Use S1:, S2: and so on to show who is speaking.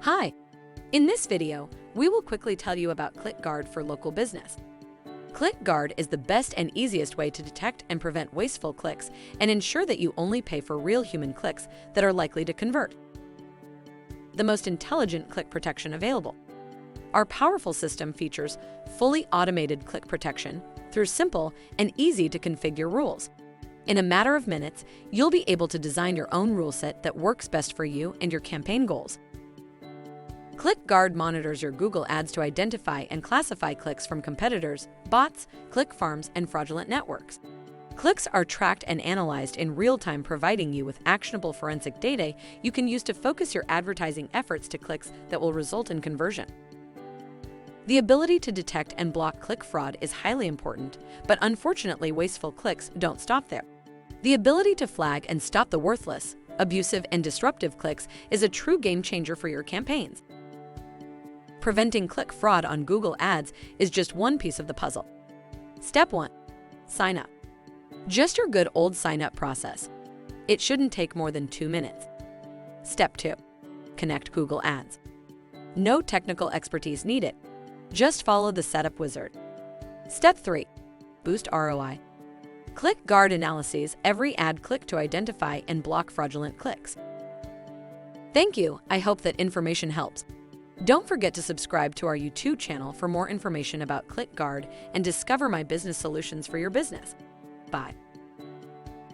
S1: Hi! In this video, we will quickly tell you about ClickGuard for Local Business. ClickGuard is the best and easiest way to detect and prevent wasteful clicks and ensure that you only pay for real human clicks that are likely to convert. The most intelligent click protection available. Our powerful system features fully automated click protection through simple and easy to configure rules. In a matter of minutes, you'll be able to design your own rule set that works best for you and your campaign goals. ClickGuard monitors your Google Ads to identify and classify clicks from competitors, bots, click farms, and fraudulent networks. Clicks are tracked and analyzed in real time, providing you with actionable forensic data you can use to focus your advertising efforts to clicks that will result in conversion. The ability to detect and block click fraud is highly important, but unfortunately, wasteful clicks don't stop there. The ability to flag and stop the worthless, abusive, and disruptive clicks is a true game changer for your campaigns. Preventing click fraud on Google Ads is just one piece of the puzzle. Step 1. Sign up. Just your good old sign-up process. It shouldn't take more than 2 minutes. Step 2. Connect Google Ads. No technical expertise needed. Just follow the setup wizard. Step 3. Boost ROI. ClickGuard analyzes every ad click to identify and block fraudulent clicks. Thank you. I hope that information helps. Don't forget to subscribe to our YouTube channel for more information about ClickGuard and discover my business solutions for your business. Bye.